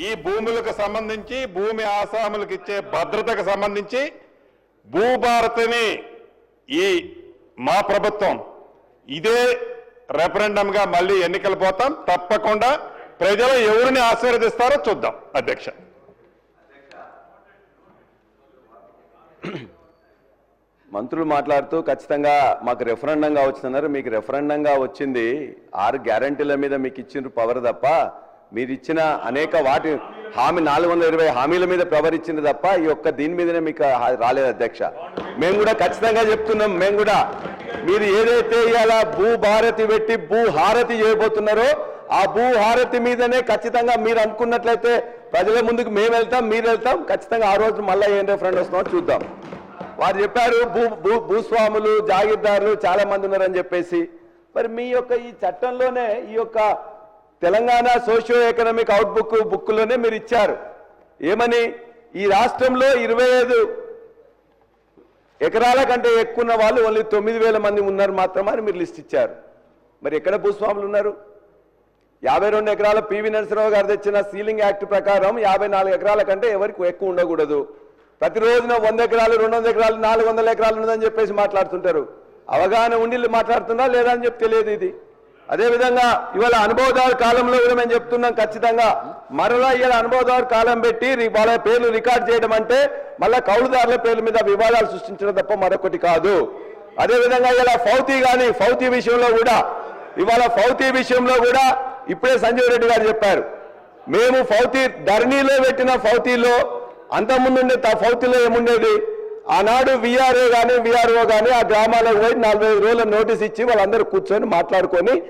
ఈ భూములకు సంబంధించి భూమి ఆసాములకు ఇచ్చే భద్రతకు సంబంధించి భూభారతిని ఈ మా ప్రభుత్వం ఇదే రెఫరెండంగా మళ్ళీ ఎన్నికలు పోతాం. తప్పకుండా ప్రజలు ఎవరిని ఆశీర్వదిస్తారో చూద్దాం. అధ్యక్ష, మంత్రులు మాట్లాడుతూ ఖచ్చితంగా మాకు రెఫరెండంగా వచ్చిందన్నారు. మీకు రెఫరెండంగా వచ్చింది 6 గ్యారంటీల మీద మీకు ఇచ్చిన పవర్ తప్ప మీరు ఇచ్చిన అనేక వాటి హామీ 420 హామీల మీద పవర్ ఇచ్చింది తప్ప ఈ ఒక్క దీని మీదనే మీకు రాలేదు. అధ్యక్ష, మేము కూడా ఖచ్చితంగా చెప్తున్నాం. మేము కూడా మీరు ఏదైతే ఇవాళ భూభారతి పెట్టి భూహారతి చేయబోతున్నారో ఆ భూహారతి మీదనే ఖచ్చితంగా మీరు అనుకున్నట్లయితే ప్రజల ముందుకు మేము వెళ్తాం, మీరు వెళ్తాం. ఖచ్చితంగా ఆ రోజు మళ్ళీ ఏం రెఫరెండం వస్తుందో చూద్దాం. వారు చెప్పారు భూస్వాములు జాగీర్దారులు చాలా మంది ఉన్నారని చెప్పేసి. మరి మీ యొక్క ఈ చట్టంలోనే ఈ యొక్క తెలంగాణ సోషియో ఎకనామిక్ అవుట్బుక్ బుక్లోనే మీరు ఇచ్చారు ఏమని, ఈ రాష్ట్రంలో 25 ఎకరాల కంటే ఎక్కువ ఉన్న వాళ్ళు ఓన్లీ 9,000 మంది ఉన్నారు మాత్రమే అని మీరు లిస్ట్ ఇచ్చారు. మరి ఎక్కడ భూస్వాములు ఉన్నారు? 52 ఎకరాల పివి నరసింహరావు గారు తెచ్చిన సీలింగ్ యాక్ట్ ప్రకారం 54 ఎకరాల కంటే ఎవరికి ఎక్కువ ఉండకూడదు. ప్రతిరోజున 100 ఎకరాలు 200 ఎకరాలు 400 ఎకరాలు ఉన్నదని చెప్పేసి మాట్లాడుతుంటారు. అవగాహన ఉండి మాట్లాడుతున్నా లేదా అని చెప్పి తెలియదు ఇది. అదేవిధంగా ఇవాళ అనుభవదారు కాలంలో కూడా మేము చెప్తున్నాం, ఖచ్చితంగా మరలా ఇవాళ అనుభవదారు కాలం పెట్టి వాళ్ళ పేర్లు రికార్డ్ చేయడం అంటే మళ్ళా కౌలుదారుల పేర్ల మీద వివాదాలు సృష్టించడం తప్ప మరొకటి కాదు. అదేవిధంగా ఇలా ఫౌతీ విషయంలో కూడా ఇవాళ ఫౌతీ విషయంలో కూడా ఇప్పుడే సంజీవ్ రెడ్డి గారు చెప్పారు, మేము ఫౌతీ ధరణిలో పెట్టిన ఫౌతీలో అంతకుముందు ఫౌతీలో ఏముండేది, ఆనాడు విఆర్ఓ కానీ విఆర్ఓ కానీ ఆ గ్రామాలకు పోయి 45 రోజుల నోటీస్ ఇచ్చి వాళ్ళందరూ కూర్చొని మాట్లాడుకొని